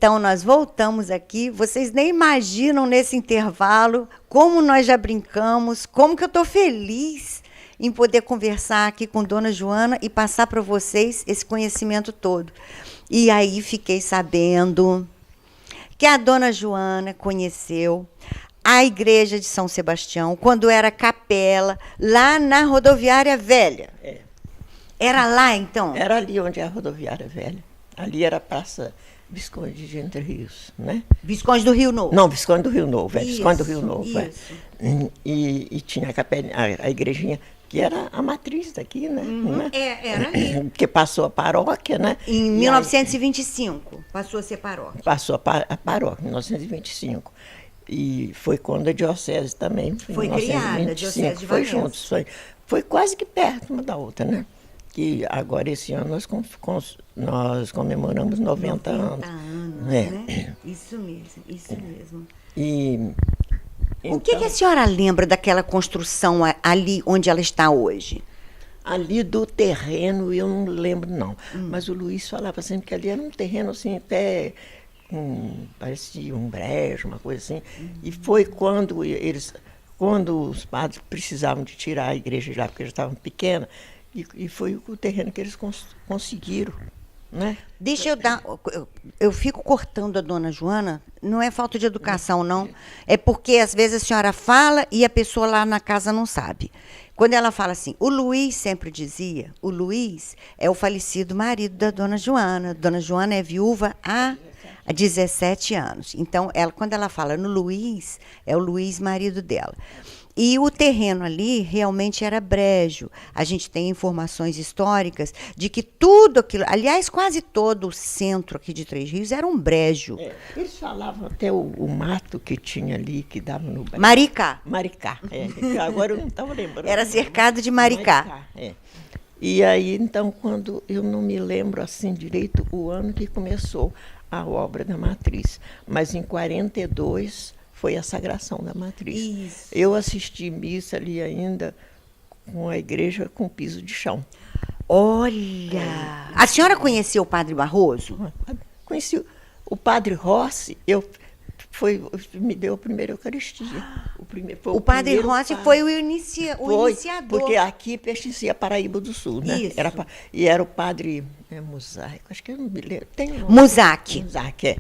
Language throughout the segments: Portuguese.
Então, nós voltamos aqui. Vocês nem imaginam nesse intervalo como nós já brincamos, como que eu estou feliz em poder conversar aqui com Dona Joana e passar para vocês esse conhecimento todo. E aí fiquei sabendo que a Dona Joana conheceu a Igreja de São Sebastião quando era capela, lá na Rodoviária Velha. É. Era lá, então? Era ali onde é a Rodoviária Velha. Ali era a Praça Visconde de Entre Rios, né? Visconde do Rio Novo. Não, Visconde do Rio Novo, Visconde do Rio Novo. Isso. E tinha a igrejinha, que era a matriz daqui, né? Né? Era ali. Que passou a paróquia, né? Em 1925, passou a ser paróquia. Passou a paróquia, em 1925. E foi quando a diocese também. Foi criada, a diocese de Foi Valença. juntos, foi quase que perto uma da outra, né? Que agora, esse ano, nós comemoramos 90 anos. Né? Isso mesmo. E, O que a senhora lembra daquela construção ali onde ela está hoje? ali do terreno eu não lembro, não. Mas o Luiz falava sempre que ali era um terreno assim, até parecia um brejo, uma coisa assim. E foi quando os padres precisavam de tirar a igreja de lá, porque já estavam pequena, e foi o terreno que eles conseguiram, né? Deixa eu dar. Eu fico cortando a Dona Joana, não é falta de educação, não. É porque às vezes a senhora fala e a pessoa lá na casa não sabe. Quando ela fala assim, o Luiz sempre dizia, o Luiz é o falecido marido da Dona Joana. Dona Joana é viúva há 17 anos. Então, quando ela fala no Luiz, é o Luiz, marido dela. E o terreno ali realmente era brejo. A gente tem informações históricas de que tudo aquilo, aliás, quase todo o centro aqui de Três Rios era um brejo. Eles falavam até o mato que tinha ali, que dava no brejo. Maricá. Maricá, agora eu não estava lembrando. Era cercado de Maricá. E aí, então, quando eu não me lembro assim direito o ano que começou a obra da matriz, mas em 42 foi a sagração da matriz. Isso. Eu assisti missa ali ainda com a igreja com piso de chão. Olha! A senhora conheceu o Padre Barroso? Conheci o Padre Rossi, me deu a primeira Eucaristia. O Padre Rossi foi o iniciador. Porque aqui pertencia a Paraíba do Sul, né? Isso. Era o Padre Mosaico, acho que eu não me lembro. Musac. Musac,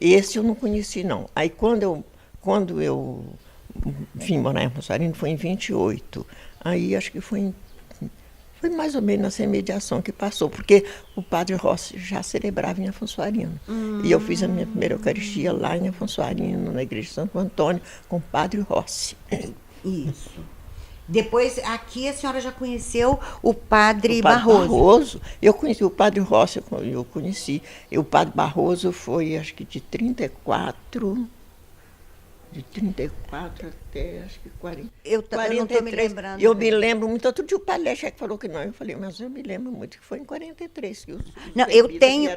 esse eu não conheci, não. Aí quando eu vim morar em Afonso foi em 28. Aí acho que foi mais ou menos nessa mediação que passou, porque o Padre Rossi já celebrava em Afonso Arino. E eu fiz a minha primeira Eucaristia lá em Afonso Arino, na igreja de Santo Antônio, com o Padre Rossi. Isso. Depois, aqui a senhora já conheceu o Padre Barroso. Eu conheci o Padre Rossi, eu conheci. E o Padre Barroso foi, acho que de 34 até, acho que 40. Eu não estou me lembrando. Eu me lembro muito. Outro dia o Padre Lechec falou que não. Eu falei, mas eu me lembro muito que foi em 43 que os não, eu tenho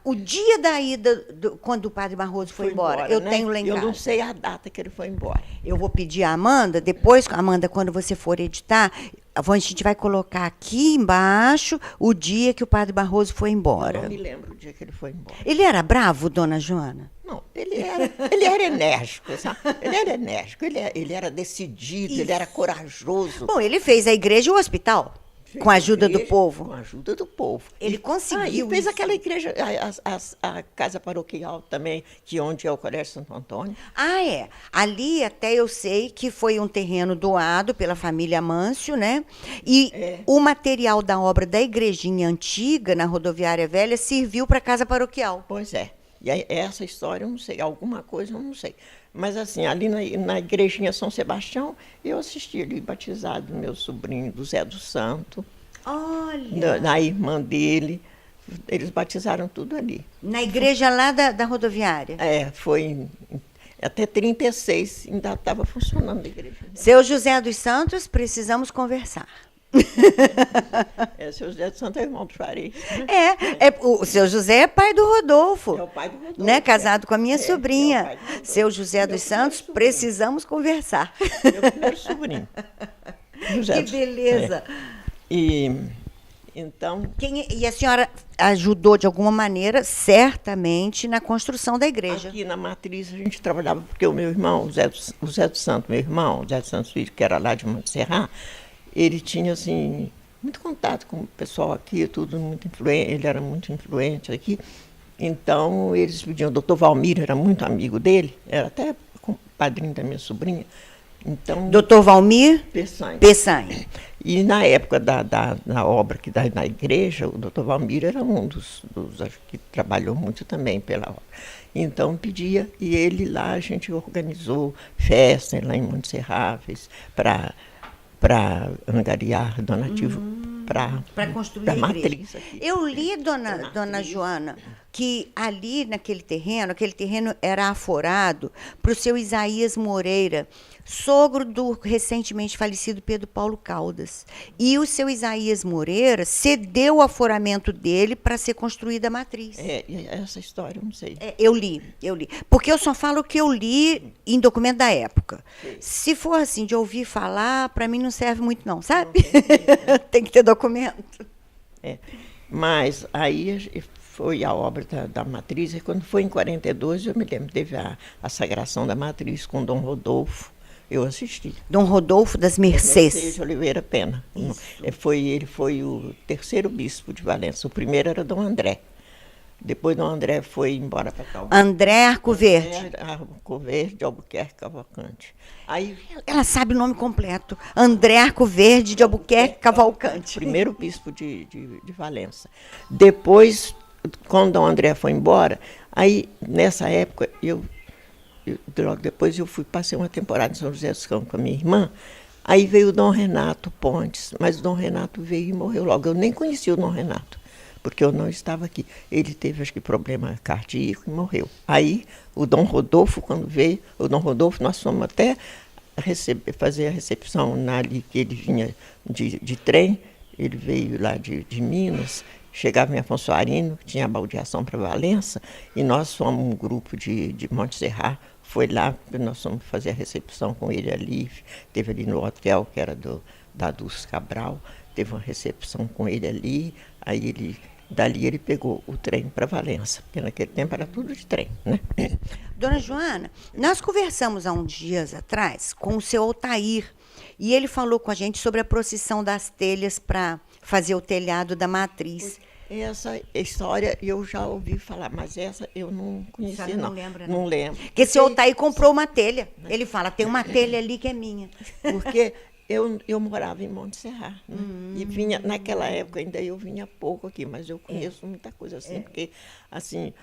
o dia da ida, quando o Padre Barroso foi embora. Eu tenho lá em casa. Eu não sei a data que ele foi embora. Eu vou pedir a Amanda, depois, Amanda, quando você for editar, a gente vai colocar aqui embaixo o dia que o Padre Barroso foi embora. Eu não me lembro o dia que ele foi embora. Ele era bravo, Dona Joana? Não, ele era enérgico, sabe? Ele era enérgico, ele era decidido, ele era corajoso. Bom, ele fez a igreja e o hospital, com a ajuda do povo. Com a ajuda do povo. Ele conseguiu e fez isso. aquela igreja, a casa paroquial também, que onde é o Colégio Santo Antônio. É. Ali até eu sei que foi um terreno doado pela família Mâncio, né? E o material da obra da igrejinha antiga, na Rodoviária Velha, serviu para a casa paroquial. Pois é. E aí, essa história eu não sei, alguma coisa eu não sei. Mas assim, ali na igrejinha São Sebastião, eu assisti ali batizado do meu sobrinho, do Zé do Santo. Olha! Da irmã dele. Eles batizaram tudo ali. Na igreja lá da rodoviária? Foi até 36, ainda estava funcionando a igreja. Seu José dos Santos, precisamos conversar. Seu José dos Santos é irmão do Juarez. O seu José é pai do Rodolfo. É o pai do Rodolfo. Né? Casado com a minha sobrinha. Seu José Meu dos Santos, precisamos conversar. Meu primeiro sobrinho. Que beleza. Então, E a senhora ajudou de alguma maneira, certamente, na construção da igreja. aqui na Matriz a gente trabalhava, porque o meu irmão, o Zé dos Santos, meu irmão, o Zé dos Santos Filho, que era lá de Montserrat, ele tinha, assim, muito contato com o pessoal aqui, tudo muito influente, ele era muito influente aqui. Então, eles pediam, o doutor Valmir era muito amigo dele, era até padrinho da minha sobrinha. Então, Doutor Valmir Peçanha. Peçanha. E na época da obra que dá na igreja, o doutor Valmir era um dos acho que trabalhou muito também pela obra. Então pedia, e ele lá, a gente organizou festa lá em Montserrat para angariar donativo Para construir a matriz igreja. aqui. Eu li, dona Joana, que ali naquele terreno era aforado para o seu Isaías Moreira, sogro do recentemente falecido Pedro Paulo Caldas. E o seu Isaías Moreira cedeu o aforamento dele para ser construída a matriz. Essa história eu não sei. Eu li. Porque eu só falo o que eu li em documento da época. Sim. Se for assim, de ouvir falar, para mim não serve muito não, sabe? Tem que ter documento. Mas aí foi a obra da Matriz, e quando foi em 42, eu me lembro, teve a sagração da Matriz com Dom Rodolfo, eu assisti. Dom Rodolfo das Mercês. Mercês de Oliveira Pena. Ele foi o terceiro bispo de Valença, o primeiro era Dom André. Depois Dom André foi embora para cá. André Arcoverde. Arcoverde, Albuquerque, Cavalcante. Aí, ela sabe o nome completo. André Arcoverde de Albuquerque, Cavalcante. Primeiro bispo de Valença. Depois, quando Dom André foi embora, aí nessa época, logo depois eu passei uma temporada em São José dos Campos com a minha irmã. Aí veio o Dom Renato Pontes, mas o Dom Renato veio e morreu logo. Eu nem conhecia o Dom Renato, porque eu não estava aqui. Ele teve, acho que, problema cardíaco e morreu. Aí, o Dom Rodolfo, quando veio, nós fomos até fazer a recepção ali, que ele vinha de trem, ele veio lá de Minas, chegava em Afonso Arino, que tinha a baldeação para Valença, e nós fomos um grupo de Montserrat, foi lá, nós fomos fazer a recepção com ele ali, teve ali no hotel, que era da Dulce Cabral, teve uma recepção com ele ali, aí dali ele pegou o trem para Valença, porque naquele tempo era tudo de trem, né? Dona Joana, nós conversamos há uns dias atrás com o seu Altair, e ele falou com a gente sobre a procissão das telhas para fazer o telhado da Matriz. Essa história eu já ouvi falar, mas essa eu não conheci, não. Lembra, não lembro. Porque o seu Altair comprou uma telha. Ele fala, tem uma telha ali que é minha. Porque eu morava em Montserrat, né? E vinha, naquela época ainda eu vinha pouco aqui, mas eu conheço muita coisa assim, porque assim,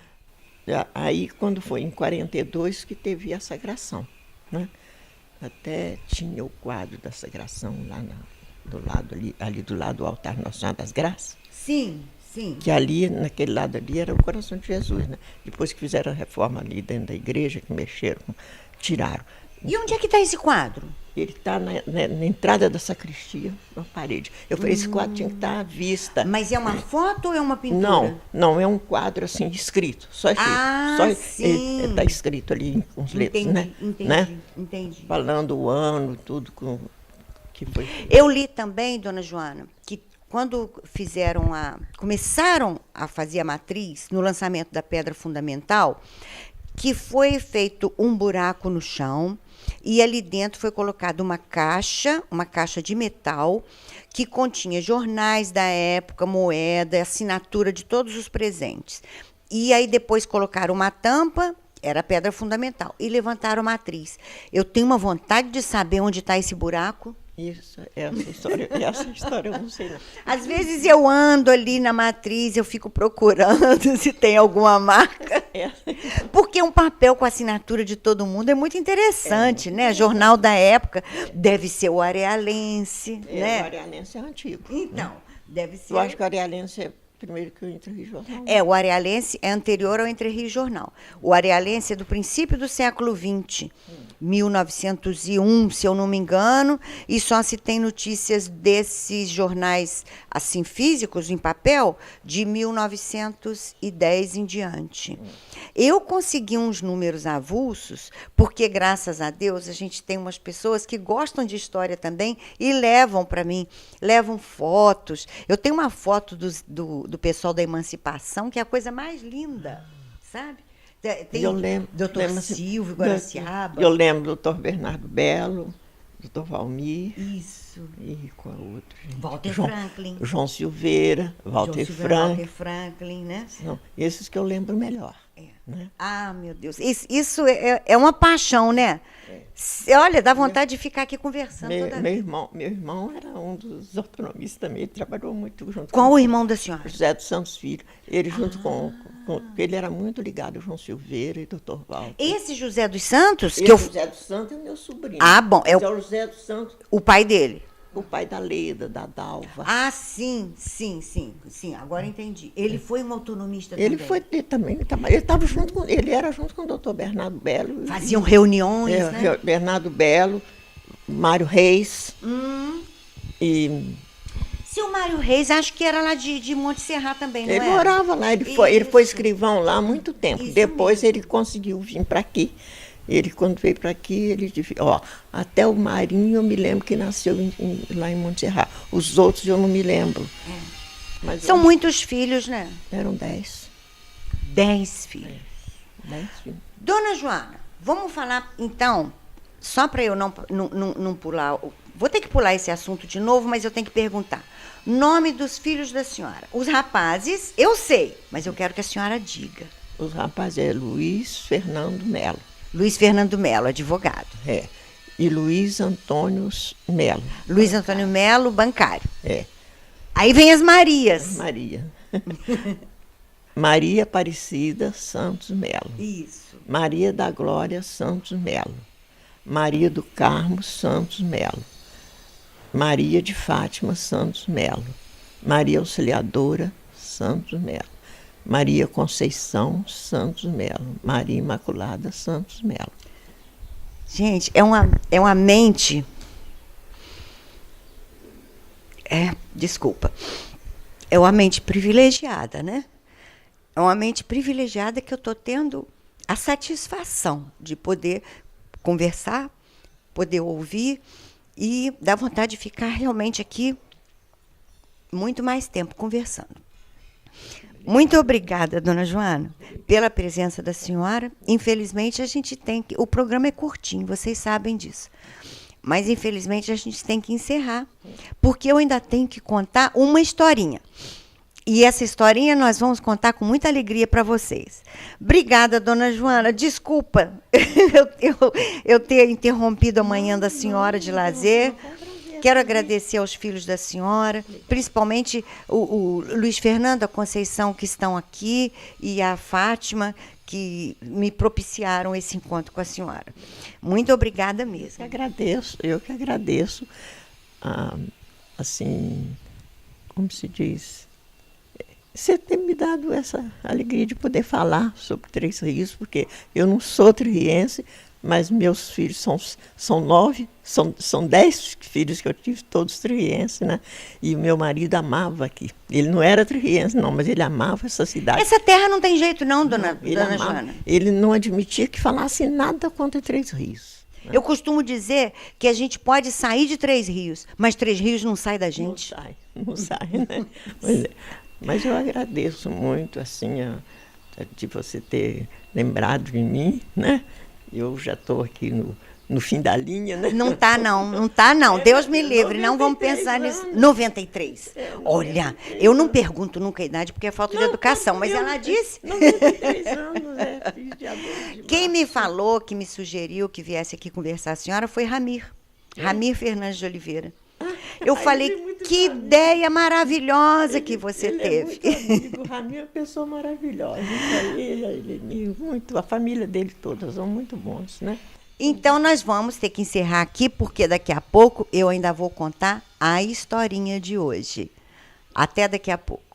aí quando foi em 42 que teve a sagração, né? Até tinha o quadro da sagração lá do lado ali do lado do altar Nossa Senhora das Graças. Sim. Que ali, naquele lado ali, era o coração de Jesus, né? Depois que fizeram a reforma ali dentro da igreja, que mexeram, tiraram. E onde é que está esse quadro? Ele está na entrada da sacristia, na parede. Eu falei, esse quadro tinha que estar à vista. Mas é uma foto ou é uma pintura? Não, é um quadro assim, escrito, só escrito. Sim. Está escrito ali com os letras, né? Entendi. Falando o ano, tudo que foi. Eu li também, dona Joana, que quando começaram a fazer a matriz, no lançamento da pedra fundamental, que foi feito um buraco no chão, e ali dentro foi colocada uma caixa de metal, que continha jornais da época, moeda, assinatura de todos os presentes. E aí depois colocaram uma tampa, era a pedra fundamental, e levantaram a matriz. Eu tenho uma vontade de saber onde está esse buraco. Essa história eu não sei não. Às vezes eu ando ali na matriz, eu fico procurando se tem alguma marca. Porque um papel com a assinatura de todo mundo é muito interessante, né? Jornal da época deve ser o Arealense, né? O Arealense é antigo. Então, deve ser. Eu acho que o Arealense primeiro que o Entre Rios Jornal. O Arealense é anterior ao Entre Rios Jornal. O Arealense é do princípio do século XX, 1901, se eu não me engano, e só se tem notícias desses jornais assim físicos, em papel, de 1910 em diante. Eu consegui uns números avulsos, porque, graças a Deus, a gente tem umas pessoas que gostam de história também e levam para mim, levam fotos. Eu tenho uma foto do pessoal da Emancipação, que é a coisa mais linda, sabe? Tem eu lembro, doutor Silvio Guaraciaba. Eu lembro do doutor Bernardo Belo, doutor Valmir. Isso. E qual outro? Walter Franklin. João Silveira, Walter Franklin, né? Não, esses que eu lembro melhor. Né? Ah, meu Deus. Isso é uma paixão, né? Olha, dá vontade de ficar aqui conversando toda vez. Meu irmão era um dos autonomistas também. Ele trabalhou muito junto com o irmão da senhora? José dos Santos Filho. Ele junto com ele era muito ligado ao João Silveira e doutor Walter. Esse José dos Santos? José dos Santos é meu sobrinho. Ah, bom. É o José dos Santos. O pai dele? O pai da Leda, da Dalva. Ah, sim. Agora entendi. Ele foi um autonomista também? Ele também. Ele estava junto com... Ele era junto com o doutor Bernardo Belo. Faziam reuniões, né? Bernardo Belo, Mário Reis. E... Seu Mário Reis, acho que era lá de Monte Serrat também, não é? Ele morava lá. Ele foi escrivão lá há muito tempo. Isso Depois mesmo. Ele conseguiu vir para aqui. Ele, quando veio para aqui, ele... até o Marinho eu me lembro que nasceu lá em Montserrat. Os outros eu não me lembro. Mas são muitos filhos, né? Eram 10. 10 filhos. 10 filhos. Dona Joana, vamos falar, então, só para eu não pular... Vou ter que pular esse assunto de novo, mas eu tenho que perguntar. Nome dos filhos da senhora. Os rapazes, eu sei, mas eu quero que a senhora diga. Os rapazes é Luiz Fernando Melo. Luiz Fernando Melo, advogado. E Luiz Antônio Melo. Luiz Antônio Melo, bancário. Aí vem as Marias. Maria. Maria Aparecida Santos Melo. Isso. Maria da Glória Santos Melo. Maria do Carmo Santos Melo. Maria de Fátima Santos Melo. Maria Auxiliadora Santos Melo. Maria Conceição Santos Melo. Maria Imaculada Santos Melo. Gente, é uma mente... desculpa. É uma mente privilegiada, né? É uma mente privilegiada que eu estou tendo a satisfação de poder conversar, poder ouvir e dar vontade de ficar realmente aqui muito mais tempo conversando. Muito obrigada, dona Joana, pela presença da senhora. Infelizmente, a gente tem que... O programa é curtinho, vocês sabem disso. Mas, infelizmente, a gente tem que encerrar, porque eu ainda tenho que contar uma historinha. E essa historinha nós vamos contar com muita alegria para vocês. Obrigada, dona Joana. Desculpa eu ter interrompido a manhã da senhora de lazer. Quero agradecer aos filhos da senhora, principalmente o Luiz Fernando, a Conceição, que estão aqui, e a Fátima, que me propiciaram esse encontro com a senhora. Muito obrigada mesmo. Eu que agradeço. Assim, como se diz... Você ter me dado essa alegria de poder falar sobre Três Rios, porque eu não sou tririense, mas meus filhos são 9, são 10 filhos que eu tive, todos tririenses, né? E o meu marido amava aqui. Ele não era tririense, não, mas ele amava essa cidade. Essa terra não tem jeito não, dona Joana? Ele não admitia que falasse nada contra Três Rios. Né? Eu costumo dizer que a gente pode sair de Três Rios, mas Três Rios não sai da gente. Não sai, né? Mas eu agradeço muito, assim, de você ter lembrado de mim, né? Eu já estou aqui no fim da linha, né? Não tá, não. Deus me livre, não vamos pensar nisso. 93. Olha, eu não pergunto nunca a idade, porque é falta de educação, mas ela disse. 93 anos, filho de adulto. Quem me falou, que me sugeriu que viesse aqui conversar a senhora foi Ramir. Ramir Fernandes de Oliveira. Eu falei, que ideia maravilhosa que você teve. O Ramir é uma pessoa maravilhosa. A família dele todas são muito bons, né? Então, nós vamos ter que encerrar aqui, porque daqui a pouco eu ainda vou contar a historinha de hoje. Até daqui a pouco.